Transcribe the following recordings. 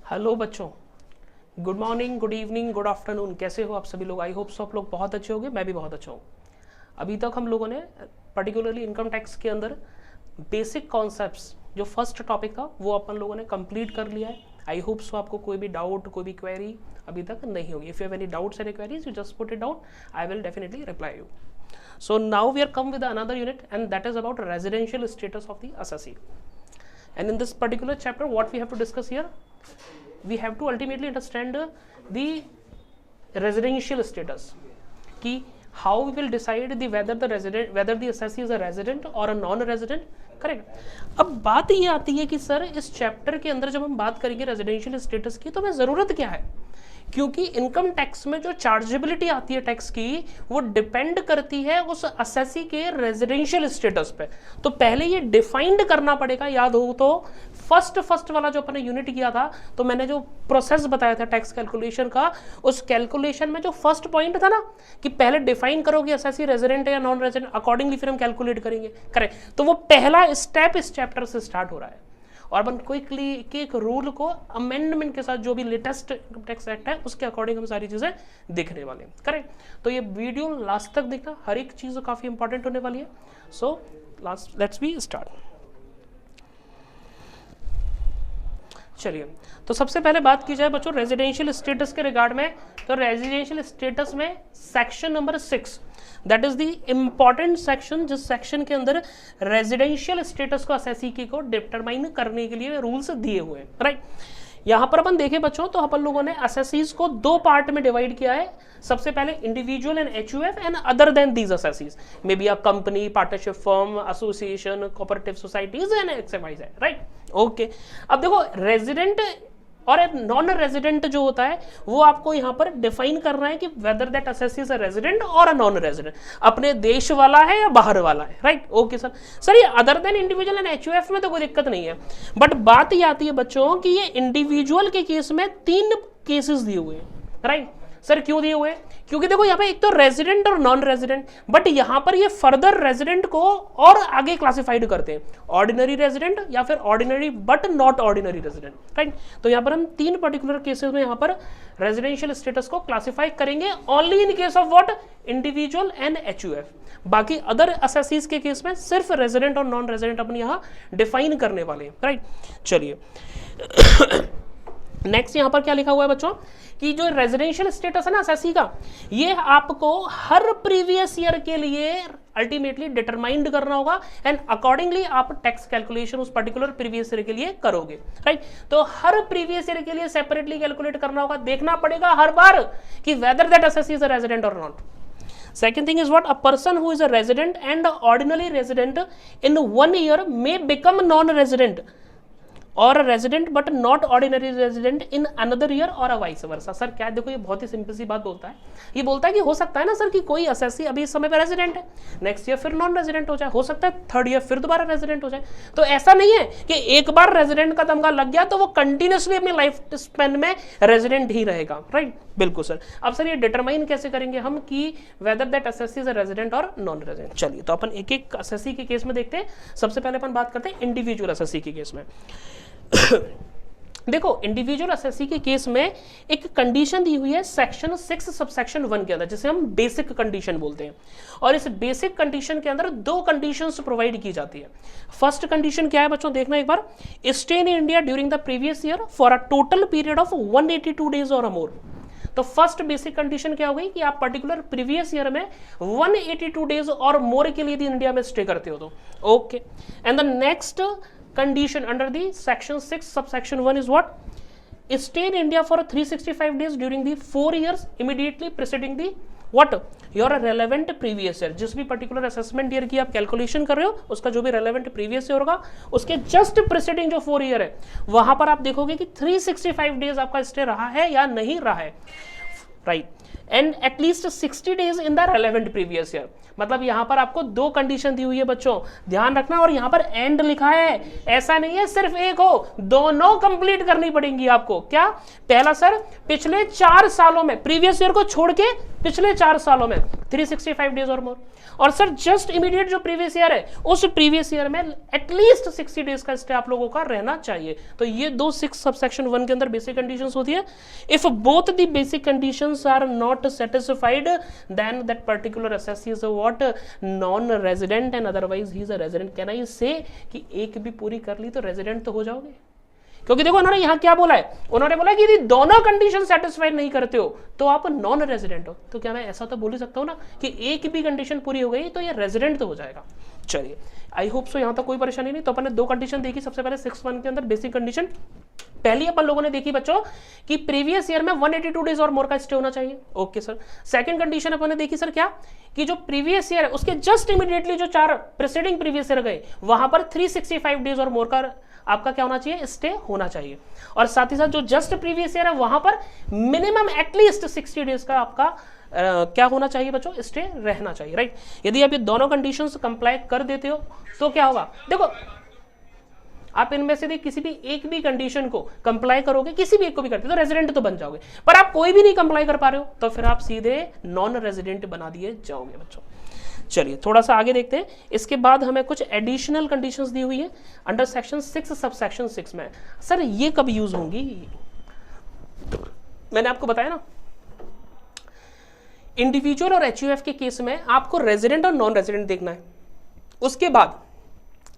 Hello बच्चों, good morning, good evening, good afternoon. कैसे हो आप सभी लोग? आई होप सो आप लोग बहुत अच्छे होंगे। मैं भी बहुत अच्छा हूँ। अभी तक हम लोगों ने पर्टिकुलरली इनकम टैक्स के अंदर बेसिक कॉन्सेप्ट्स जो फर्स्ट टॉपिक था वो अपन लोगों ने कंप्लीट कर लिया है। आई होप सो आपको कोई भी डाउट, कोई भी क्वेरी अभी तक नहीं होगी। If you have any doubts and queries, you just put it down, I will definitely reply you. So now we are come with another unit, and that is about residential status of the assessee. And in this particular chapter, what we have to discuss here, we have to ultimately understand the residential status. कि how we will decide the whether the assessee is a resident or a non-resident. Correct. अब बात ये आती है कि sir इस chapter के अंदर जब हम बात करेंगे रेजिडेंशियल स्टेटस की, तो हमें ज़रूरत क्या है? क्योंकि इनकम टैक्स में जो चार्जेबिलिटी आती है टैक्स की, वो डिपेंड करती है उस असेसी के रेजिडेंशियल स्टेटस पे. तो पहले ये डिफाइंड करना पड़ेगा. याद हो तो फर्स्ट वाला जो अपने यूनिट किया था, तो मैंने जो प्रोसेस बताया था टैक्स कैलकुलेशन का, उस कैलकुलेशन में जो फर्स्ट पॉइंट था ना कि पहले डिफाइन करो कि असेसी रेजिडेंट है या नॉन रेजिडेंट, अकॉर्डिंगली फिर हम कैलकुलेट करेंगे. करेक्ट. तो वो पहला स्टेप इस चैप्टर से स्टार्ट हो रहा है. और अपन क्विकली एक रूल को अमेंडमेंट के साथ जो भी लेटेस्ट इनकम टैक्स एक्ट है उसके अकॉर्डिंग हम सारी चीज़ें देखने वाले हैं. करेक्ट. तो ये वीडियो लास्ट तक देखना, हर एक चीज़ काफ़ी इंपॉर्टेंट होने वाली है. So let's be start. चलिए, तो सबसे पहले बात की जाए बच्चों रेजिडेंशियल स्टेटस के रिगार्ड में. तो रेजिडेंशियल स्टेटस में section number 6, that is the important section, जिस सेक्शन के अंदर रेजिडेंशियल स्टेटस को असेसी को डिटरमाइन करने के लिए रूल्स दिए हुए हैं. राइट. यहाँ पर अपन देखें बच्चों, तो अपन लोगों ने असेसीज को दो पार्ट में डिवाइड किया है. सबसे पहले individual and HUF and other than these assessees, may be a company, partnership firm, association, cooperative societies and XYZ. Right. Okay. अब देखो रेजिडेंट और नॉन रेजिडेंट जो होता है वो आपको यहाँ पर डिफाइन करना है कि whether that assessee is a resident और अ नॉन रेजिडेंट, अपने देश वाला है या बाहर वाला है. राइट. ओके सर ये other than individual and HUF में तो कोई दिक्कत नहीं है. बट बात ये आती है बच्चों कि ये इंडिविजुअल के केस में 3 केसेस दिए हुए हैं. राइट. सर क्यों दिए हुए? क्योंकि देखो यहाँ पे एक तो रेजिडेंट और नॉन रेजिडेंट, बट यहाँ पर ये फर्दर रेजिडेंट को और आगे क्लासिफाइड करते हैं, ऑर्डिनरी रेजिडेंट या फिर ordinary but not ordinary resident. Right. तो यहाँ पर हम 3 पर्टिकुलर केसेस में यहाँ पर रेजिडेंशियल स्टेटस को क्लासिफाई करेंगे only in case of what, individual and HUF. बाकी अदर असेसीज के केस में सिर्फ रेजिडेंट और नॉन रेजिडेंट अपन यहाँ डिफाइन करने वाले हैं. राइट. चलिए नेक्स्ट यहाँ पर क्या लिखा हुआ है बच्चों कि जो रेजिडेंशियल स्टेटस है ना असेसी का, ये आपको हर प्रीवियस ईयर के लिए अल्टीमेटली डिटरमाइंड करना होगा एंड अकॉर्डिंगली आप टैक्स कैलकुलेशन उस पर्टिकुलर प्रीवियस ईयर के लिए करोगे. राइट. तो हर प्रीवियस ईयर के लिए सेपरेटली कैलकुलेट करना होगा, देखना पड़ेगा हर बार कि whether that assessee is a resident और not. Second thing is what, a person who is a resident and ordinary resident in 1 year may become non-resident or a resident but not ordinary resident in another year or a vice versa. Sir क्या देखो ये बहुत ही simple सी बात बोलता है. ये बोलता है कि हो सकता है ना सर कि कोई असेसी अभी इस समय पे रेजिडेंट है, नेक्स्ट ईयर फिर नॉन रेजिडेंट हो जाए, हो सकता है थर्ड ईयर फिर दोबारा रेजिडेंट हो जाए. तो ऐसा नहीं है कि एक बार रेजिडेंट का तमगा लग गया तो वो कंटिन्यूसली अपनी लाइफ स्पेन में रेजिडेंट ही रहेगा. राइट. बिल्कुल सर. अब सर ये डिटरमाइन कैसे करेंगे हम कि whether that assessee is a resident और नॉन रेजिडेंट. चलिए तो अपन एक एक असेसी के केस में देखते हैं. सबसे पहले अपन बात करते हैं इंडिविजुअल असेसी के केस में. देखो इंडिविजुअल असेसी के केस में एक कंडीशन दी हुई है सेक्शन 6 सबसेक्शन 1 के अंदर, जिसे हम बेसिक कंडीशन बोलते हैं. और इस बेसिक कंडीशन के अंदर 2 कंडीशंस प्रोवाइड की जाती है. फर्स्ट कंडीशन क्या है बच्चों, देखना एक बार, stay in India during the previous year for a total period of 182 days or more. तो फर्स्ट बेसिक कंडीशन क्या हो गई कि आप पर्टिकुलर प्रीवियस ईयर में 182 डेज और मोर के लिए इंडिया में स्टे करते हो. तो okay. And the next condition under the section 6 subsection 1 is what, stay in India for 365 days during the 4 years immediately preceding the what, your relevant previous year. जिस भी particular assessment year की आप calculation कर रहे हो उसका जो भी रेलेवेंट प्रीवियस ईयर होगा उसके जस्ट प्रिसीडिंग जो 4 ईयर है वहां पर आप देखोगे कि 365 डेज आपका स्टे रहा है या नहीं रहा है. Right. And at least 60 days in the relevant previous year. मतलब यहां पर आपको 2 कंडीशन दी हुई है बच्चों, ध्यान रखना. और यहां पर एंड लिखा है, ऐसा नहीं है सिर्फ एक हो, दोनों कंप्लीट करनी पड़ेंगी आपको. क्या? पहला सर पिछले 4 सालों में प्रीवियस ईयर को छोड़ के पिछले 4 सालों में 365 डेज और मोर। और सर जस्ट इमीडिएट जो प्रीवियस ईयर है उस प्रीवियस ईयर में एटलीस्ट 60 डेज का स्टे आप लोगों का रहना चाहिए। तो ये दो 6 सबसेक्शन 1 के अंदर बेसिक कंडीशंस होती है। If both the basic conditions are not satisfied then that particular SSC is what non resident and otherwise he is a resident. Can I say कि एक भी पूरी कर ली तो रेजिडेंट तो हो जाओगे? क्योंकि देखो उन्होंने यहां क्या बोला है, उन्होंने बोला कि यदि दोनों कंडीशन सेटिस्फाइड नहीं करते हो तो आप नॉन रेजिडेंट हो। तो क्या मैं ऐसा तो बोल ही सकता हूं ना कि एक भी कंडीशन पूरी हो गई तो ये रेजिडेंट तो हो जाएगा। चलिए आई होप सो यहां तक कोई परेशानी नहीं। तो अपन ने 2 कंडीशन देखी। सबसे पहले 6.1 के अंदर बेसिक कंडीशन पहली अपन लोगों ने देखी बच्चों कि प्रीवियस ईयर में 182 डेज और मोर का स्टे होना चाहिए। Okay sir. सेकंड कंडीशन अपन ने देखी सर क्या कि जो प्रीवियस ईयर है उसके जस्ट इमीडिएटली जो 4 प्रीसीडिंग प्रीवियस ईयर गए वहां पर 365 डेज और मोर का आपका क्या होना चाहिए, स्टे होना चाहिए। और साथ ही साथ जो जस्ट प्रीवियस ईयर है वहां पर मिनिमम एटलीस्ट 60 डेज का आपका क्या होना चाहिए बच्चों, स्टे रहना चाहिए, राइट। यदि आप ये दोनों कंडीशंस कंप्लाई कर देते हो तो क्या होगा, देखो आप इनमें से किसी भी एक भी कंडीशन को कंप्लाई करोगे, किसी भी एक को भी करते तो रेजिडेंट तो बन जाओगे। पर आप कोई भी नहीं कंप्लाई कर पा रहे हो तो फिर आप सीधे नॉन रेजिडेंट बना दिए जाओगे बच्चों। चलिए थोड़ा सा आगे देखते हैं। इसके बाद हमें कुछ एडिशनल कंडीशंस दी हुई है अंडर सेक्शन 6 सबसेक्शन 6 में। सर ये कब यूज होंगी, मैंने आपको बताया ना इंडिविजुअल और एचयूएफ के केस में आपको रेजिडेंट और नॉन रेजिडेंट देखना है। उसके बाद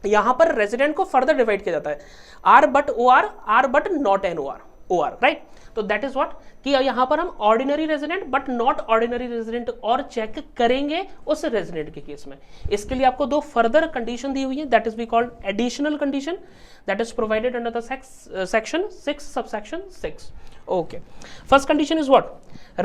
यहां पर रेजिडेंट को फर्दर डिवाइड किया जाता है, R but O R but not N O R, right. तो दैट इज व्हाट कि यहां पर हम ordinary resident but not ordinary resident और चेक करेंगे उस रेजिडेंट के केस में। इसके लिए आपको 2 फर्दर कंडीशन दी हुई है, that is be called additional condition that is provided under the section 6 subsection 6। Okay, first condition is what,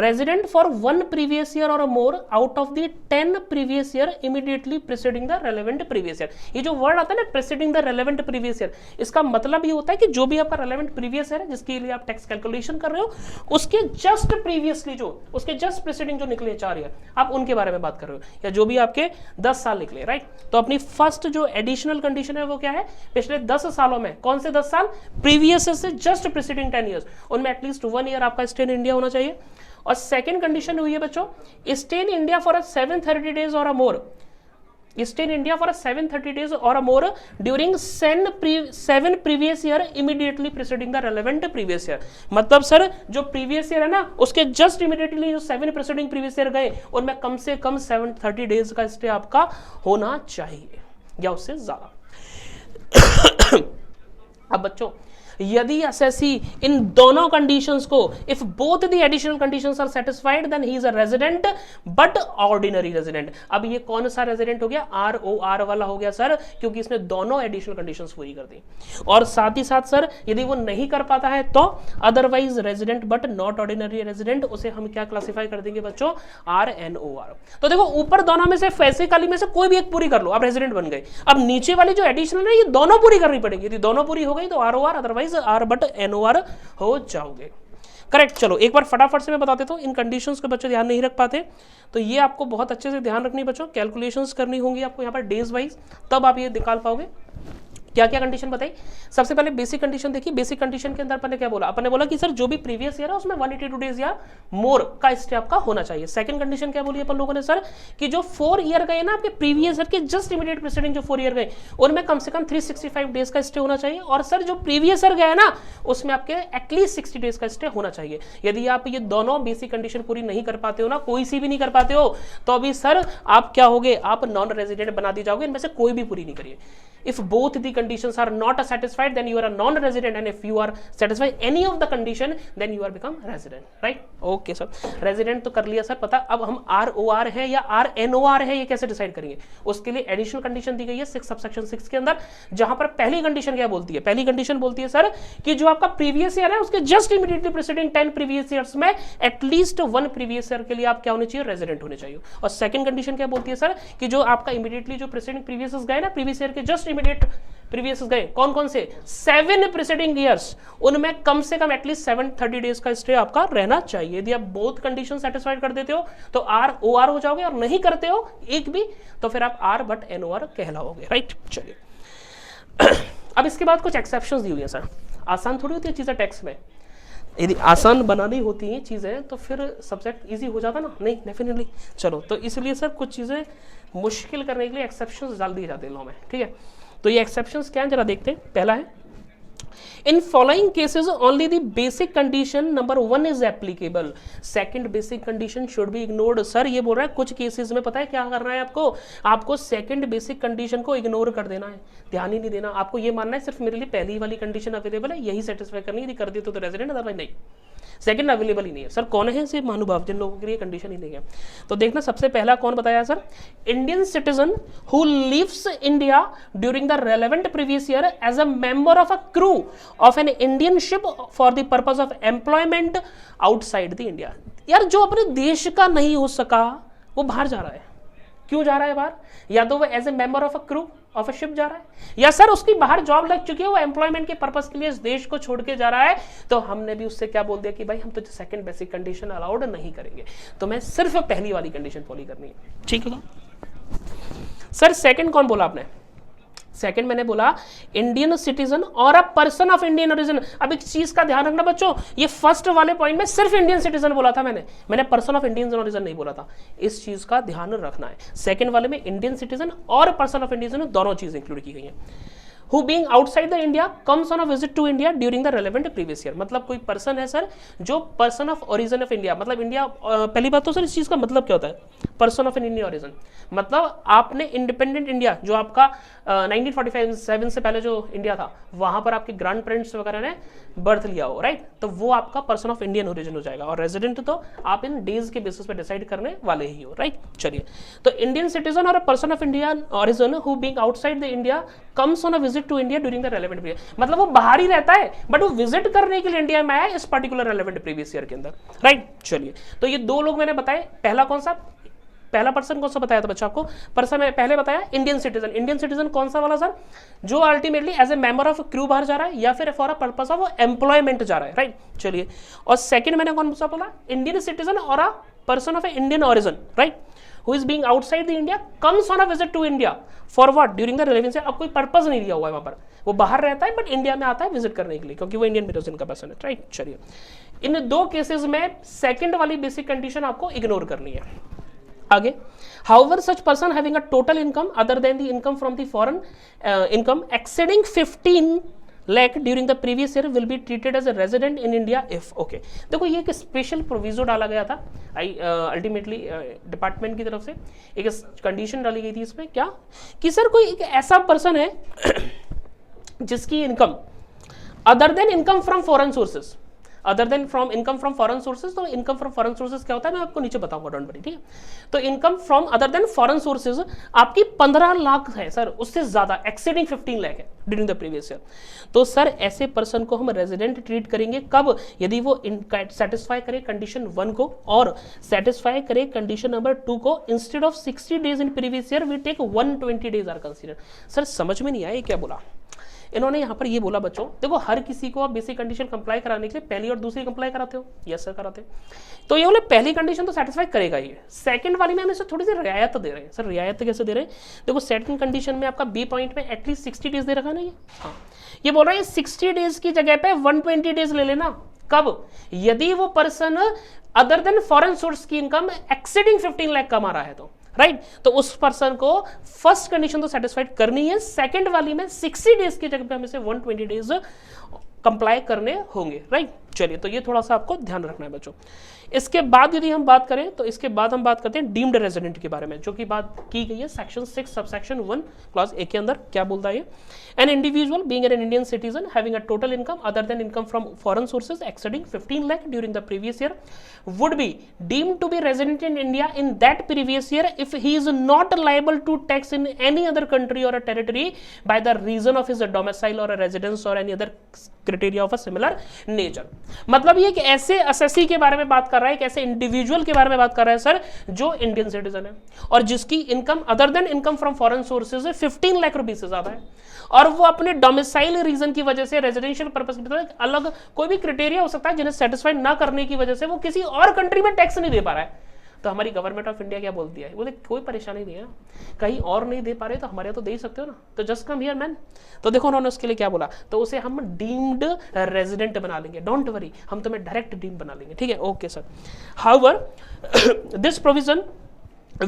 resident for 1 previous year or more out of the 10 previous year immediately preceding the relevant previous year। ये जो word आता है ना preceding the relevant previous year, इसका मतलब ये होता है कि जो भी आपका relevant previous year है जिसके लिए आप टैक्स कैलकुलेशन कर रहे हो उसके जस्ट प्रीवियसली जो उसके जस्ट प्रीसीडिंग जो निकले 4 ईयर आप उनके बारे में बात कर रहे हो, या जो भी आपके 10 साल निकले, राइट। तो अपनी फर्स्ट जो एडिशनल कंडीशन है वो क्या है, पिछले 10 सालों में कौन से 10 साल, प्रीवियस से जस्ट प्रीसीडिंग 10 ईयर्स, उनमें एटलीस्ट 1 ईयर आपका स्टे इन इंडिया होना चाहिए। और सेकेंड कंडीशन हुई है बच्चों, stay in India for 730 days or more, stay in India for 730 days or more during 7 previous year immediately preceding the relevant previous year. मतलब sir जो previous year है ना उसके जस्ट इमीडिएटली जो 7 प्रीसीडिंग प्रीवियस ईयर गए उनमें कम से कम 730 days का स्टे आपका होना चाहिए या उससे ज्यादा। अब बच्चों यदि एसएससी इन दोनों कंडीशंस को, if both the additional conditions are satisfied then he is a resident but ordinary resident. अब ये कौन सा रेजिडेंट हो गया, ROR वाला हो गया सर, क्योंकि इसने दोनों एडिशनल कंडीशंस पूरी कर दी। और साथ ही साथ सर यदि वो नहीं कर पाता है तो otherwise resident but not ordinary resident, उसे हम क्या क्लासिफाई कर देंगे बच्चों, RNOR। तो देखो ऊपर दोनों में से फैसे काली में से कोई भी एक पूरी कर लो, आप रेजिडेंट बन गए। अब नीचे वाली जो एडिशनल है ये दोनों पूरी करनी पड़ेगी, यदि दोनों पूरी हो गई तो ROR, otherwise R but NOR हो जाओगे, करेक्ट। चलो एक बार फटाफट से मैं बता देता हूं, इन कंडीशंस को बच्चे ध्यान नहीं रख पाते तो ये आपको बहुत अच्छे से ध्यान रखनी बच्चों, कैलकुलेशंस करनी होंगी आपको यहाँ पर डेज वाइज, तब आप ये निकाल पाओगे। क्या क्या कंडीशन बताई, सबसे पहले बेसिक कंडीशन देखिए। बेसिक कंडीशन के अंदर अपन ने क्या बोला, अपन ने बोला कि सर जो भी प्रीवियस ईयर है उसमें 182 डेज या मोर का स्टे आपका होना चाहिए। सेकंड कंडीशन क्या बोली अपन लोगों ने सर कि जो 4 ईयर गए ना आपके प्रीवियस ईयर के जस्ट इमीडिएट प्रीसीडिंग जो 4 ईयर गए उनमें कम से कम 365 डेज का स्टे होना चाहिए। और सर जो प्रीवियस ईयर गया ना उसमें आपके एटलीस्ट 60 डेज का स्टे होना चाहिए। यदि आप ये दोनों बेसिक कंडीशन पूरी नहीं कर पाते हो ना, कोई सी भी नहीं कर पाते हो, तो अभी सर आप क्या होगे, आप नॉन रेजिडेंट बना दी जाओगे। इनमें से कोई भी पूरी नहीं करिए। If both the conditions are not satisfied, then you are a non-resident, and if you are satisfied any of the condition, then you are become resident, right? Okay sir, resident तो कर लिया सर पता। अब हम ROR है या RNOR है ये कैसे डिसाइड करेंगे, उसके लिए एडिशनल कंडीशन दी गई है 6 सबसेक्शन 6 के अंदर, जहां पर पहली कंडीशन क्या बोलती है, पहली कंडीशन बोलती है सर कि जो आपका प्रीवियस ईयर है उसके just immediately preceding 10 previous years में एटलीस्ट 1 प्रीवियस ईयर के लिए आप क्या होने चाहिए, रेजिडेंट होने चाहिए। और सेकंड कंडीशन क्या बोलती है सर कि जो आपका इमीडिएटली जो प्रीसीडिंग प्रीवियस गए ना, प्रीवियस ईयर के जस्ट इमीडिएट प्रीवियस गए कौन कौन से, 7 प्रीसीडिंग ईयर्स, उनमें कम से कम एटलीस्ट 730 डेज का स्टे आपका रहना चाहिए। यदि आप बोथ कंडीशन सेटिस्फाइड कर देते हो तो ROR हो जाओगे, और नहीं करते हो एक भी तो फिर आप R बट NOR कहलाओगे, राइट। चलिए अब इसके बाद कुछ एक्सेप्शंस दी हुई है सर, आसान थोड़ी होती है चीजें टैक्स में। यदि आसान बनानी होती हैं चीज़ें तो फिर सब्जेक्ट इजी हो जाता ना, नहीं डेफिनेटली। चलो तो इसलिए सर कुछ चीज़ें मुश्किल करने के लिए एक्सेप्शंस डाल दिए जाते हैं लॉ में, ठीक है। तो ये एक्सेप्शंस क्या है जरा देखते हैं। पहला है in following cases only the basic condition number 1 is applicable, second basic condition should be ignored. Sir ये बोल रहा है कुछ केसेस में पता है क्या करना है आपको सेकंड बेसिक कंडीशन को इग्नोर कर देना है, ध्यान ही नहीं देना। आपको ये मानना है सिर्फ मेरे लिए पहली वाली कंडीशन अवेलेबल है, यही सेटिस्फाई करनी है, यदि कर दी तो रेजिडेंट, अदरवाइज नहीं। सेकंड अवेलेबल ही नहीं है। सर कौन है सिर्फ महानुभाव, जिन लोगों के लिए कंडीशन ही नहीं है। तो देखना सबसे पहला कौन बताया sir, Indian citizen who lives India during the relevant previous year as a member of a crew of an Indian ship for the purpose of employment outside the India. यार जो अपने देश का नहीं हो सका वो बाहर जा रहा है, क्यों जा रहा है बाहर? या तो वो as a member of a crew of a ship जा रहा है, या सर उसकी बाहर जॉब लग चुकी है, वो एम्प्लॉयमेंट के पर्पस के लिए इस देश को छोड़ के जा रहा है। तो हमने भी उससे क्या बोल दिया कि भाई हम तो सेकंड बेसिक कंडीशन अलाउड नहीं करेंगे, तो मैं सिर्फ पहली वाली कंडीशन फॉलो करनी है, ठीक है। सर सेकंड कौन बोला आपने? सेकंड मैंने बोला इंडियन सिटीजन और a person of Indian origin. अब एक चीज का ध्यान रखना बच्चों, ये फर्स्ट वाले पॉइंट में सिर्फ इंडियन सिटीजन बोला था मैंने पर्सन ऑफ इंडियन ओरिजिन नहीं बोला था, इस चीज का ध्यान रखना है। सेकंड वाले में इंडियन सिटीजन और पर्सन ऑफ इंडियन दोनों चीज इंक्लूड की गई हैं। who being outside the India comes on a visit to India during the relevant previous year। मतलब कोई पर्सन है सर जो person of origin of India, मतलब इंडिया, पहली बात तो सर इस चीज का मतलब क्या होता है पर्सन ऑफ इंडियन ओरिजिन, मतलब आपने इंडिपेंडेंट इंडिया जो आपका 1947 से पहले जो इंडिया था वहां पर आपके ग्रैंड पेरेंट्स वगैरह ने बर्थ लिया हो, राइट, तो वो आपका पर्सन ऑफ इंडियन ओरिजिन हो जाएगा। और रेजिडेंट तो आप इन डेज के बेसिस पे डिसाइड करने वाले ही हो, राइट। चलिए तो इंडियन सिटीजन और person of Indian origin who being outside the India comes on a visit to India during the relevant period, मतलब वो बाहर ही रहता है बट वो विजिट करने के लिए इंडिया में आया इस पर्टिकुलर रेलेवेंट प्रीवियस ईयर के अंदर, राइट। चलिए तो ये दो लोग मैंने बताए, पहला कौन सा, पहला पर्सन कौन सा बताया था बच्चा आपको? पर्सन पहले बताया इंडियन सिटीजन। इंडियन सिटीजन कौन सा वाला सर? जो ultimately as a member of crew बाहर जा रहा है या फिर for a purpose of employment जा रहा है, राइट। चलिए और सेकंड मैंने कौन सा बोला? इंडियन सिटीजन और a person of Indian origin, right, who is being outside the India comes on a visit to India for what during the relevance। अब कोई पर्पस नहीं दिया हुआ है वहां पर, वो बाहर रहता है बट इंडिया में आता है विजिट करने के लिए क्योंकि वो इंडियन ओरिजिन का पर्सन है, राइट। चलिए इन दो केसेस में सेकंड वाली बेसिक कंडीशन आपको इग्नोर करनी है। आगे however such person having a total income other than the income from the foreign income exceeding 15 lakh during the previous year will be treated as a resident in India if okay। देखो ये एक special proviso डाला गया था ultimately department की तरफ से, एक कंडीशन डाली गई थी इसमें, क्या कि सर कोई एक ऐसा पर्सन है जिसकी income other than income from foreign sources, other than from income from foreign sources. तो इनकम फ्रॉम फॉरेन सोर्सेज क्या होता है मैं आपको नीचे बताऊंगा, डोंट वरी, ठीक है। तो income from other than foreign sources आपकी 15 लाख है सर, उससे ज्यादा एक्सीडिंग 15 लाख है ड्यूरिंग द प्रीवियस ईयर। तो सर ऐसे पर्सन को हम रेजिडेंट ट्रीट करेंगे कब? यदि वो सेटिस्फाई करे कंडीशन 1 को और सेटिस्फाई करे कंडीशन नंबर 2 को। Instead of 60 days in previous year we take 120 days are considered. Sir समझ में नहीं आया ये क्या बोला इन्होंने यहाँ पर? ये बोला बच्चों देखो हर किसी को आप बेसिक कंडीशन कंप्लाई कराने के लिए पहली और दूसरी कंप्लाई कराते हो, यस सर कराते हैं। तो ये बोले पहली कंडीशन तो सेटिस्फाई करेगा ही, सेकंड वाली में हम इसे थोड़ी सी रियायत दे रहे हैं। सर रियायत कैसे दे रहे हैं? देखो सेकंड कंडीशन में आपका बी पॉइंट में एटलीस्ट 60 डेज दे रखा है ना ये, हाँ ये बोल रहा है 60 डेज की जगह पे 120 डेज ले लेना। कब? यदि वो person other than foreign source की इनकम एक्सीडिंग 15 लाख कमा रहा है तो, राइट तो उस पर्सन को फर्स्ट कंडीशन तो सेटिस्फाइड करनी है, सेकंड वाली में 60 डेज की जगह पे हमें से 120 डेज कंप्लाई करने होंगे, राइट। चलिए तो ये थोड़ा सा आपको ध्यान रखना है बच्चों। इसके बाद यदि हम बात करें तो इसके बाद हम बात करते हैं डीम्ड रेजिडेंट के बारे में, जो कि बात की गई है सेक्शन 6 सबसेक्शन 1 क्लॉज ए के अंदर। क्या बोलता है? An individual being an Indian citizen having a total income other than income from foreign sources exceeding 15 lakh during the previous year would be deemed to be resident in India in that previous year if he is not liable to tax in any other country or a territory by the reason of his domicile or a residence or any other criteria of a similar nature। मतलब ये एक ऐसे assessee के बारे में बात कर रहा है, एक ऐसे इंडिविजुअल के बारे में बात कर रहा है सर जो इंडियन सिटीजन है और जिसकी income other than income from foreign sources 15 lakh रुपए से ज्यादा है और वो अपने डोमिसाइल रीजन की वजह से रेजिडेंशियल पर्पस की तरह अलग कोई भी क्राइटेरिया हो सकता है जिन्हें सेटिस्फाई ना करने की वजह से वो किसी और कंट्री में टैक्स नहीं दे पा रहा है, तो हमारी गवर्नमेंट ऑफ इंडिया क्या बोलती है, बोले कोई परेशानी नहीं है, कहीं और नहीं दे पा रहे तो हमारे यहाँ तो दे ही सकते हो ना, तो जस्ट कम हियर मैन। तो देखो उन्होंने उसके लिए क्या बोला, तो उसे हम डीम्ड रेजिडेंट बना लेंगे, डोंट वरी, हम तुम्हें डायरेक्ट डीम बना लेंगे, ठीक है, okay sir. However this provision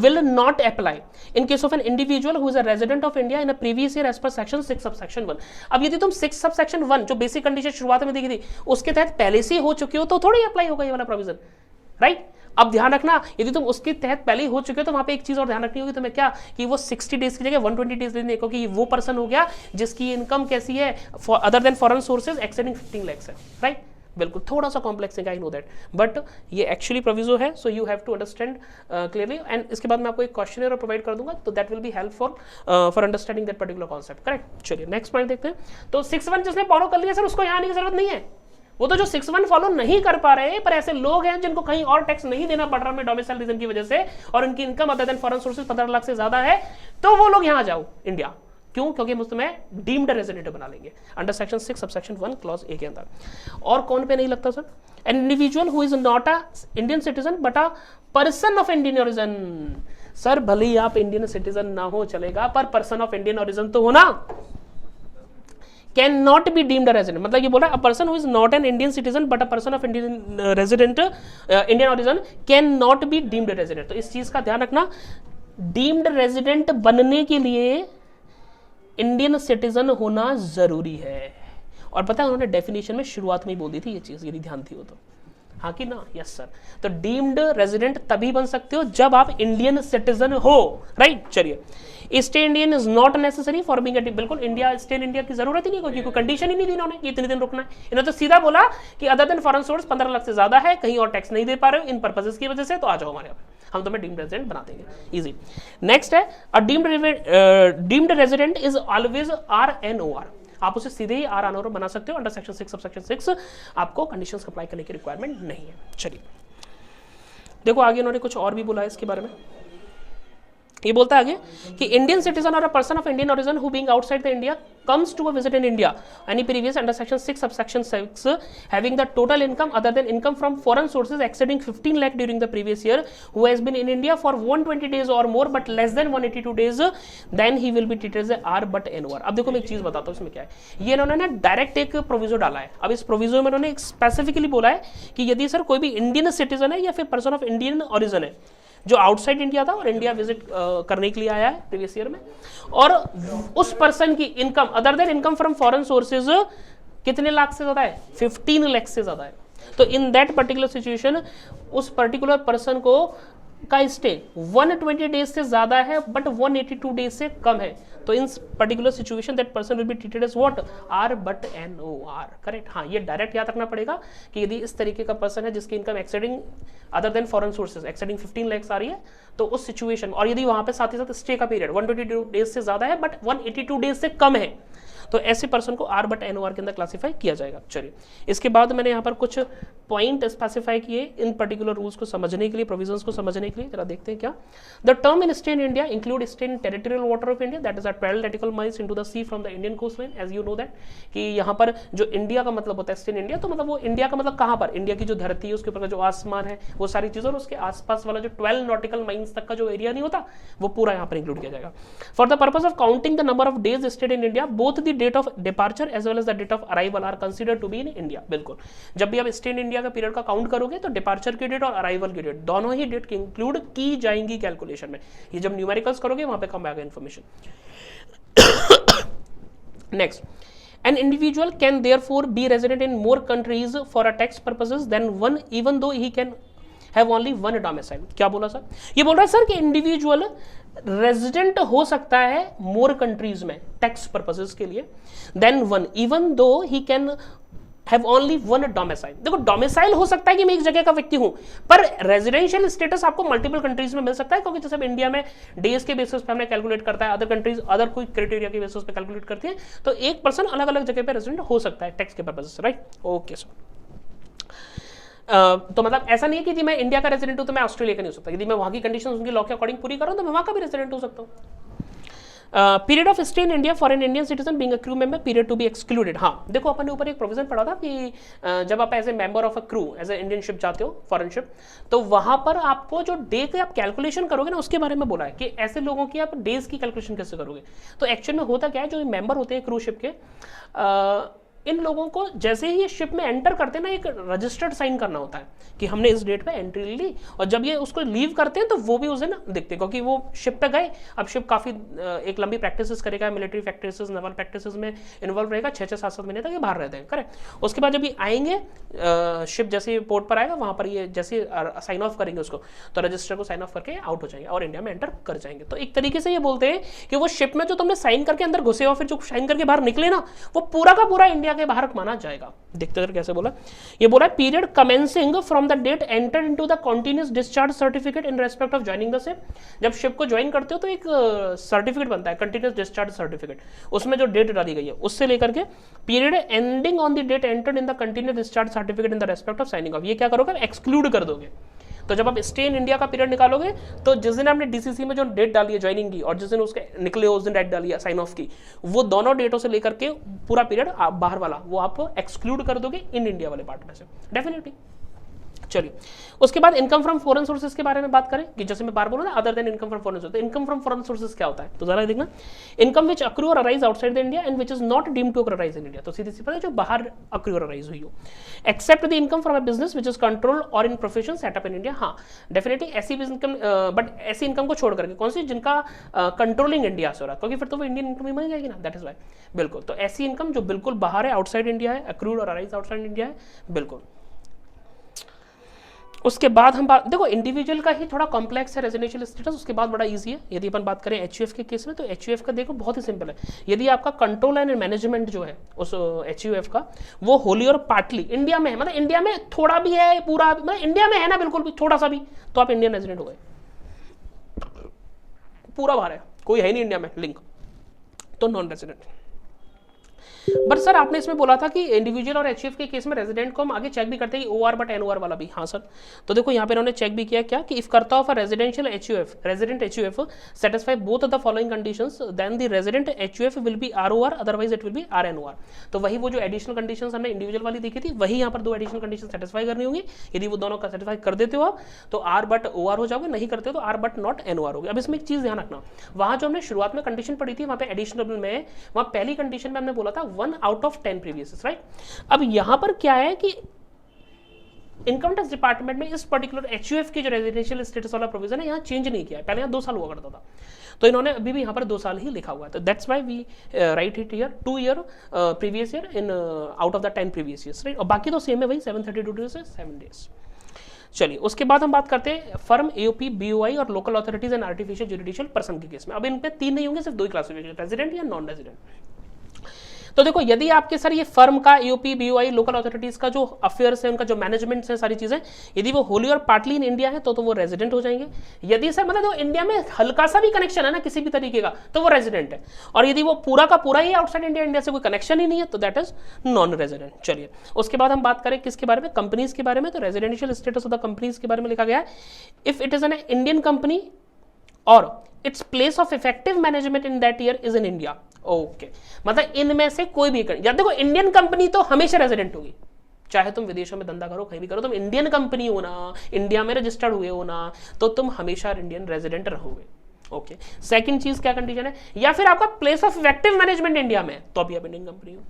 will not apply in case of an individual who is a resident of India in a previous year as per section 6 subsection 1। अब यदि तुम 6 subsection 1 जो बेसिक कंडीशन शुरुआत में देखी थी उसके तहत पहले से हो चुके हो तो थोड़ी अप्लाई होगा ये वाला प्रोविजन, राइट। अब ध्यान रखना, यदि तुम उसके तहत पहले ही हो चुके हो तो वहां पे एक चीज और ध्यान रखनी होगी तुम्हें, क्या कि वो 60 डेज की जगह 120 डेज देने, क्योंकि वो पर्सन हो गया जिसकी इनकम कैसी है other than foreign sources exceeding 15 lakhs है, राइट। बिल्कुल थोड़ा सा कॉम्प्लेक्स है, आई नो दैट, बट ये एक्चुअली प्रोविजो है, so you have to understand clearly. And इसके बाद मैं आपको एक क्वेश्चनर प्रोवाइड कर दूंगा, तो that will be helpful for understanding that particular concept, correct. चलिए नेक्स्ट पॉइंट देखते हैं। तो 6(1) जिसने फॉलो कर लिया सर उसको यहाँ आने की जरूरत नहीं है, वो तो जो 6(1) फॉलो नहीं कर पा रहे पर ऐसे लोग हैं जिनको कहीं और टैक्स नहीं देना पड़ रहा है डोमिसाइल रीजन की वजह से, और उनकी income other than foreign sources 15 lakh से ज्यादा है, तो वो लोग यहाँ जाओ इंडिया। क्यों? क्योंकि हम तुम्हें डीम्ड रेजिडेंट बना लेंगे under section 6 subsection 1 clause A के अंदर। और कौन पे नहीं लगता sir? An individual who is not a Indian citizen but a person of Indian origin. Sir भले ही आप इंडियन सिटीजन ना हो चलेगा, पर पर्सन ऑफ इंडियन ओरिजिन तो होना। Can not be deemed resident, मतलब ये बोला a person who is not an Indian citizen but a person of Indian resident Indian origin can not be deemed resident. तो इस चीज का ध्यान रखना, डीम्ड रेजिडेंट बनने के लिए इंडियन सिटीजन होना जरूरी है। और पता है उन्होंने डेफिनेशन में शुरुआत में ही बोल दी थी ये चीज, यदि ध्यान थी हो तो, हाँ कि ना? Yes sir. तो डीम्ड रेजिडेंट तभी बन सकते हो जब आप इंडियन सिटीजन हो, राइट। चलिए, stay Indian is not necessary for being a, बिल्कुल इंडिया स्टे इन इंडिया की जरूरत ही नहीं, क्योंकि कोई कंडीशन ही नहीं दी इन्होंने कि इतने दिन रुकना है। इन्होंने तो सीधा बोला कि other than foreign source 15 lakh से ज्यादा है, कहीं और टैक्स नहीं दे पा रहे हो इन पर्पसेस की वजह से, तो आ जाओ हमारे यहाँ पे, हम तुम्हें डीम्ड रेजिडेंट बना देंगे, इजी। नेक्स्ट है, अ deemed resident is always RNOR। आप उसे सीधे ही RNOR बना सकते हो अंडर सेक्शन 6 सबसेक्शन 6, आपको कंडीशंस अप्लाई करने की रिक्वायरमेंट नहीं है। चलिए देखो आगे उन्होंने कुछ और भी बोला है इसके बारे में। ये बोलता है आगे कि इंडियन सिटीजन और a person of Indian origin who being outside the India comes to a visit in India any previous under section 6 subsection 6 having the total income other than income from foreign sources exceeding 15 lakh during the previous year, who has been in India for 120 days or more but less than 182 days, then he will be treated as a R but NOR। अब देखो मैं एक चीज बताता हूँ इसमें क्या है। ये इन्होंने ना डायरेक्ट एक प्रोविजो डाला है। अब इस प्रोविजो में इन्होंने स्पेसिफिकली बोला है कि यदि सर कोई भी इंडियन सिटीजन है या फिर पर्सन ऑफ इंडियन ओरिजिन है जो आउटसाइड इंडिया था और इंडिया विजिट करने के लिए आया है प्रीवियस ईयर में, और उस पर्सन की income other than income from foreign sources कितने लाख से ज्यादा है? 15 लाख से ज्यादा है। तो इन दैट पर्टिकुलर सिचुएशन उस पर्टिकुलर पर्सन को का स्टे 120 डेज से ज्यादा है बट 182 डेज से कम है, तो in particular situation that person will be treated as what? R but NOR, correct. हाँ, ये डायरेक्ट याद रखना पड़ेगा कि यदि इस तरीके का पर्सन है जिसकी income exceeding other than foreign sources exceeding 15 lakhs आ रही है, तो उस सिचुएशन, और यदि वहां पे साथ ही साथ स्टे का पीरियड 122 डेज से ज्यादा है बट 182 डेज से कम है, तो ऐसे पर्सन को R but NOR के अंदर क्लासिफाई किया जाएगा। चलिए इसके बाद मैंने यहाँ पर कुछ पॉइंट स्पेसिफाई किए इन पर्टिकुलर रूल्स को समझने के लिए, प्रोविजंस को समझने के लिए। जरा देखते हैं क्या। The term in stay in India include stay in territorial water of India that is a 12 nautical miles into the sea from the Indian coast line, as you know that कि यहाँ पर जो इंडिया का मतलब होता है stay in India, तो मतलब वो इंडिया का मतलब कहाँ पर? इंडिया की जो धरती है उसके ऊपर का जो आसमान है वो सारी चीजें, और उसके आसपास वाला जो 12 nautical miles तक का जो एरिया नहीं होता वो पूरा यहाँ पर इंक्लूड किया जाएगा। For the purpose of counting the number of days stayed in India both the date of departure as well as the date of arrival are considered to be in India। बिल्कुल, जब भी आप stay in India का period का count करोगे तो departure की date और अराइवल की डेट दोनों ही डेट इंक्लूड की जाएंगी कैलकुलेशन में। ये जब न्यूमेरिकल्स करोगे वहां पे कम आएगा information. Next, an individual can therefore be resident in more countries for a tax purposes than one even though he can have only one domicile। क्या बोला सर? ये बोल रहा है सर कि इंडिविजुअल रेजिडेंट हो सकता है मोर कंट्रीज में टैक्स पर्पसेस के लिए than one, even though he can have only one domicile. देखो डोमिसाइल हो सकता है कि मैं एक जगह का व्यक्ति हूं, पर रेजिडेंशियल स्टेटस आपको मल्टीपल कंट्रीज में मिल सकता है, क्योंकि जैसे इंडिया में डेज के बेसिस पे हमने कैलकुलेट करता है, अदर कंट्रीज अदर कोई क्राइटेरिया के बेसिस पे कैलकुलेट करती है, तो एक पर्सन अलग अलग जगह पे रेजिडेंट हो सकता है टैक्स के पर्पज से, राइट। Okay sir. तो मतलब ऐसा नहीं है कि यदि मैं इंडिया का रेजिडेंट हूं तो मैं ऑस्ट्रेलिया का नहीं हो सकता, यदि मैं वहां की कंडीशंस उनकी लॉ के अकॉर्डिंग पूरी करूं तो मैं वहां का भी रेजिडेंट हो सकता हूं। Period of stay in India for an Indian citizen being a crew member period to be excluded. हाँ देखो अपन ने ऊपर एक प्रोविजन पढ़ा था कि जब आप as a member of a crew as a Indian ship जाते हो फॉरेन शिप, तो वहां पर आपको जो डे की आप कैलकुलेशन करोगे ना उसके बारे में बोला है कि ऐसे लोगों की आप डेज की कैलकुलेशन कैसे करोगे। तो एक्चुअल में होता क्या है, जो मेंबर होते हैं क्रू शिप के, इन लोगों को जैसे ही शिप में एंटर करते हैं ना एक रजिस्टर्ड साइन करना होता है कि हमने इस डेट पे एंट्री ली, और जब ये उसको लीव करते हैं तो वो भी उस दिन दिखते हैं, क्योंकि वो शिप पे गए। अब शिप काफ़ी एक लंबी प्रैक्टिस करेगा, मिलिट्री प्रैक्टिस नेवल प्रैक्टिस में इन्वॉल्व रहेगा, 6-7 महीने तक ये बाहर रहते हैं, करेक्ट। उसके बाद जब ये आएंगे शिप जैसे पोर्ट पर आएगा वहाँ पर ये जैसे साइन ऑफ करेंगे उसको, तो रजिस्टर को साइन ऑफ करके आउट हो जाएंगे और इंडिया में एंटर कर जाएंगे। तो एक तरीके से ये बोलते हैं कि वो शिप में जो तुमने साइन करके अंदर घुसे हो फिर जो साइन करके बाहर निकले ना, वो पूरा का पूरा इंडिया के बाहर माना जाएगा। देखते हैं कैसे बोला, ये बोला period commencing from the date enter into the continuous discharge certificate in respect of joining the ship. जब शिप को ज्वाइन करते हो तो एक सर्टिफिकेट बनता है, कंटीन्यूअस डिस्चार्ज सर्टिफिकेट, उसमें जो डेट डाली गई है उससे लेकर के period ending on the date entered in the continuous discharge certificate in the respect of signing off. ये क्या करोगे, एक्सक्लूड कर दोगे। तो जब आप स्टे इन इंडिया का पीरियड निकालोगे तो जिस दिन आपने डीसीसी में जो डेट डाली है ज्वाइनिंग की और जिस दिन उसके निकले हो उस दिन डेट डाली है साइन ऑफ की, वो दोनों डेटों से लेकर के पूरा पीरियड बाहर वाला वो आप एक्सक्लूड कर दोगे इन इंडिया वाले पार्ट में से डेफिनेटली। चलिए उसके बाद इनकम फ्रॉम फॉरेन सोर्सेज के बारे में बात करें कि जैसे मैं बार बोला ना other than income from foreign sources. Income from foreign sources क्या होता है, तो जरा देखना, income which accrue or arise outside the India and which is not deemed to arise in India. तो सीधी सी बात है जो बाहर अक्रू और अराइज हुई हो, except the income from a business which is control or in profession set up in India. हाँ definitely ऐसी इनकम, बट ऐसी इनकम को छोड़ करके कौन सी जिनका कंट्रोलिंग इंडिया से हो रहा है, क्योंकि फिर तो वो इंडियन इनकम ही बन जाएगी ना, दैट इज वाई। बिल्कुल, तो ऐसी इनकम जो बिल्कुल बाहर है, आउटसाइड इंडिया है, अक्रूड और अराइज आउटसाइड इंडिया है, बिल्कुल। उसके बाद हम बात देखो इंडिविजुअल का ही थोड़ा कॉम्प्लेक्स है रेजिडेंशियल स्टेटस, उसके बाद बड़ा इजी है। यदि अपन बात करें एचयूएफ के केस में तो एचयूएफ का देखो बहुत ही सिंपल है। यदि आपका कंट्रोल एंड मैनेजमेंट जो है उस एचयूएफ का वो होली और पार्टली इंडिया में है, मतलब इंडिया में थोड़ा भी है, पूरा मतलब इंडिया में है ना बिल्कुल भी थोड़ा सा भी, तो आप इंडियन रेजिडेंट हो गए। पूरा बाहर है, कोई है नहीं इंडिया में लिंक, तो नॉन रेजिडेंट। बट सर आपने इसमें बोला था कि इंडिविजुअल और एचयूएफ के केस में रेजिडेंट को हम आगे चेक भी करते हैं ओआर बट एनओआर वाला भी। हाँ सर, तो देखो यहाँ पे इन्होंने चेक भी किया क्या कि if karta of a residential HUF resident HUF satisfy both the following conditions then the resident HUF will be ROR otherwise it will be RNOR. तो वही वो जो एडिशनल कंडीशंस हमने इंडिविजुअल वाली देखी थी वही यहाँ पर दो एडिशनल कंडीशन सेटिस्फाई करनी होंगी। यदि वो दोनों का सेटिस्फाई कर देते हो आप तो आर बट ओआर हो जाओगे, नहीं करते हो तो आर बट नॉट एनओआर होगे। अब इसमें एक चीज ध्यान रखना, वहां जो हमने शुरुआत में कंडीशन पढ़ी थी वहां पे एडिशनल में वहां पहली कंडीशन में हमने बोला था 1 आउट ऑफ 10 प्रीवियस, राइट। अब यहां पर क्या है कि इनकम टैक्स डिपार्टमेंट में इस पर्टिकुलर एचयूएफ की जो रेजिडेंशियल स्टेटस वाला प्रोविजन है यहां चेंज नहीं किया है, पहले यहां 2 साल हुआ करता था, तो इन्होंने अभी भी यहां पर 2 साल ही लिखा हुआ है। तो that's why we write it here 2 year previous year in out of the 10 previous years, right. और बाकी तो सेम है वही 732 डेज से 7 डेज। चलिए उसके बाद हम बात करते हैं फर्म, एओपी, बीओआई और local authorities and artificial judicial person के केस में। अब इनमें 3 नहीं होंगे, सिर्फ 2 ही क्लासिफिकेशन, रेजिडेंट या नॉन रेजिडेंट। तो देखो यदि आपके सर ये फर्म का, एओपी, बीओआई, लोकल अथॉरिटीज का जो अफेयर्स है, उनका जो मैनेजमेंट है, सारी चीजें यदि वो होली और पार्टली इन इंडिया है तो वो रेजिडेंट हो जाएंगे। यदि सर मतलब तो इंडिया में हल्का सा भी कनेक्शन है ना किसी भी तरीके का तो वो रेजिडेंट है, और यदि वो पूरा का पूरा ही आउटसाइड इंडिया, इंडिया से कोई कनेक्शन ही नहीं है तो दैट इज नॉन रेजिडेंट। चलिए उसके बाद हम बात करें किसके बारे में, कंपनीज के बारे में। तो residential status of the companies के बारे में लिखा गया है if it is an Indian company or it's place of effective management in that year is in India. Okay, मतलब इनमें से कोई भी या देखो इंडियन कंपनी तो हमेशा रेजिडेंट होगी, चाहे तुम विदेशों में धंधा करो, कहीं भी करो, तुम इंडियन कंपनी हो ना, इंडिया में रजिस्टर्ड हुए हो ना, तो तुम हमेशा इंडियन रेजिडेंट रहोगे। ओके, सेकंड चीज क्या कंडीशन है, या फिर आपका place of effective management India में तो अभी आप इंडियन कंपनी हो,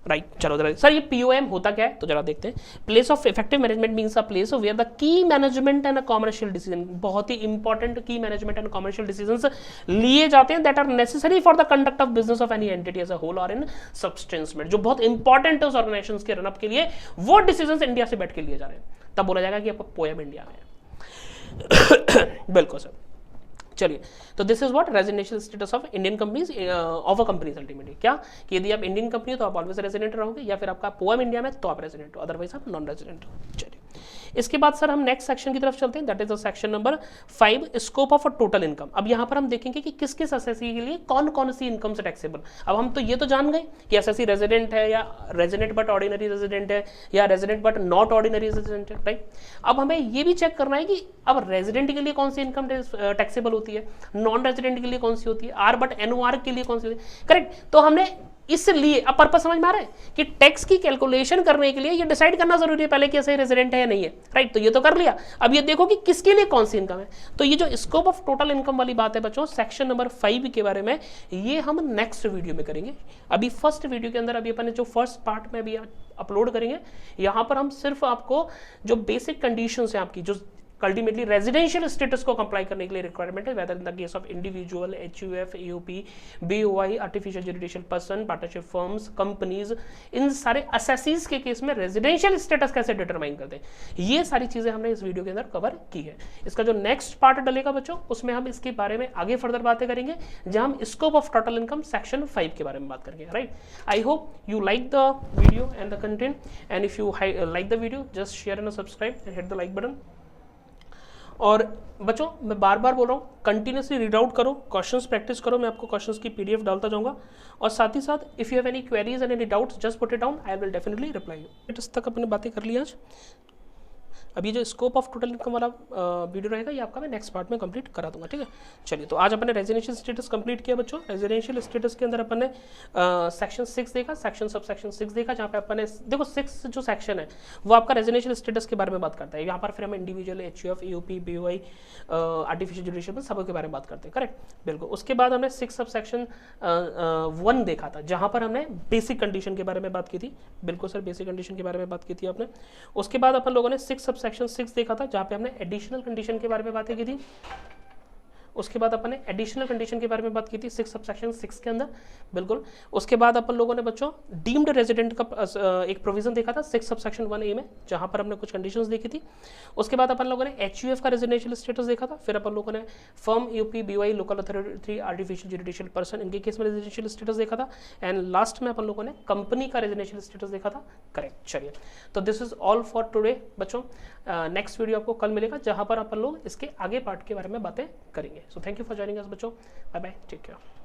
राइट। चलो जरा सर ये पीओएम होता क्या है तो जरा देखते हैं। Place of effective management means a place where the key management and commercial decision, बहुत ही important key management and commercial decisions लिए जाते हैं that are necessary for the conduct of business of any entity as a whole और in substance में, जो बहुत important है उस ऑर्गेनाइजेशन के रनअप के लिए, वो डिसीजंस इंडिया से बैठ के लिए जा रहे हैं, तब बोला जाएगा कि आपका पोएम इंडिया में है। बिल्कुल सर। चलिए तो this is what residential status of Indian companies of a companies ultimately, क्या कि यदि आप इंडियन कंपनी हो तो आप ऑलवेज रेजिडेंट रहोगे, या फिर आपका पोएम इंडिया में तो आप रेजिडेंट हो, अदरवाइज आप नॉन रेजिडेंट हो। चलिए इसके बाद सर हम नेक्स्ट सेक्शन की तरफ चलते हैं, that is the section number 5, scope of total income. अब यहाँ पर हम देखेंगे कि किस किस एसएससी के लिए कौन कौन सी इनकम से टैक्सेबल। अब हम तो ये तो जान गए कि एसएससी रेजिडेंट है या रेजिडेंट बट ऑर्डिनरी रेजिडेंट है या resident but not ordinary resident है, राइट। अब हमें ये भी चेक करना है कि अब रेजिडेंट के लिए कौन सी इनकम टैक्सेबल होती है, नॉन रेजिडेंट के लिए कौन सी होती है, आर बट एनओआर के लिए कौन सी होती है, करेक्ट। तो हमने इसलिए अब पर्पस समझ में आ रहा है कि टैक्स की कैलकुलेशन करने के लिए ये डिसाइड करना जरूरी है पहले कि ऐसे रेजिडेंट है या नहीं है, राइट। तो ये तो कर लिया, अब ये देखो कि किसके लिए कौन सी इनकम है। तो ये जो स्कोप ऑफ टोटल इनकम वाली बात है बच्चों, सेक्शन नंबर 5 के बारे में, ये हम नेक्स्ट वीडियो में करेंगे। अभी फर्स्ट वीडियो के अंदर अभी अपन जो फर्स्ट पार्ट में अभी अपलोड करेंगे, यहाँ पर हम सिर्फ आपको जो बेसिक कंडीशंस हैं आपकी, जो अल्टीमेटली रेजिडेंशियल स्टेटस को कंप्लाई करने के लिए रिक्वायरमेंट है, whether in the case of individual, HUF, AOP, BOI, artificial judicial person, partnership firms, companies, इन सारे असेसीज के केस में रेजिडेंशियल स्टेटस कैसे डिटरमाइन करते हैं, ये सारी चीजें हमने इस वीडियो के अंदर कवर की है। इसका जो नेक्स्ट पार्ट डलेगा बच्चों, उसमें हम इसके बारे में आगे फर्दर बातें करेंगे, जहां हम scope of total income section 5 के बारे में बात करेंगे, right. I hope you like the video and the content, and if you like the video just share and subscribe and hit the like button. और बच्चों मैं बार बार बोल रहा हूँ, कंटिन्यूसली रीड आउट करो, क्वेश्चंस प्रैक्टिस करो, मैं आपको क्वेश्चंस की पीडीएफ डालता जाऊंगा, और साथ ही साथ if you have any queries and any doubts just put it down, I will definitely reply you. इस तक अपने बातें कर ली आज। अब ये जो स्कोप ऑफ टोटल इनकम वाला वीडियो रहेगा, ये आपका मैं नेक्स्ट पार्ट में कंप्लीट करा दूंगा, ठीक है। चलिए, तो आज अपन ने रेजिडेंशियल स्टेटस कंप्लीट किया बच्चों। रेजिडेंशियल स्टेटस के अंदर अपन ने सेक्शन 6 देखा, सेक्शन सब सेक्शन 6 देखा, जहाँ पे अपन ने देखो 6 जो सेक्शन है वो आपका रेजिडेंशियल स्टेटस के बारे में बात करता है। यहाँ पर फिर हम individual, HUF, EOP, BOI, artificial judicial सब के बारे में बात करते हैं, करेक्ट, बिल्कुल। उसके बाद हमने 6 सब सेक्शन 1 देखा था, जहाँ पर हमने बेसिक कंडीशन के बारे में बात की थी, बिल्कुल सर, बेसिक कंडीशन के बारे में बात की थी आपने। उसके बाद अपन लोगों ने 6 सब सेक्शन 6 देखा था, जहां पे हमने एडिशनल कंडीशन के बारे में बातें की थी। उसके बाद अपन ने एडिशनल कंडीशन के बारे में बात की थी 6 सबसेक्शन 6 के अंदर, बिल्कुल। उसके बाद अपन लोगों ने बच्चों डीम्ड रेजिडेंट का एक प्रोविजन देखा था 6 सबसेक्शन 1A में, जहां पर हमने कुछ कंडीशंस देखी थी। उसके बाद अपन लोगों ने एचयूएफ का रेजिडेंशियल स्टेटस देखा था। फिर अपन लोगों ने firm, UP, BOI, local authority, artificial judicial person, इनके केस में रेजिडेंशियल स्टेटस देखा था। एंड लास्ट में अपन लोगों ने कंपनी का रेजिडेंशियल स्टेटस देखा था, करेक्ट। चलिए, तो this is all for today बच्चों। नेक्स्ट वीडियो आपको कल मिलेगा, जहां पर अपन लोग इसके आगे पार्ट के बारे में बातें करेंगे। So thank you for joining us बच्चों, बाय बाय, टेक केयर।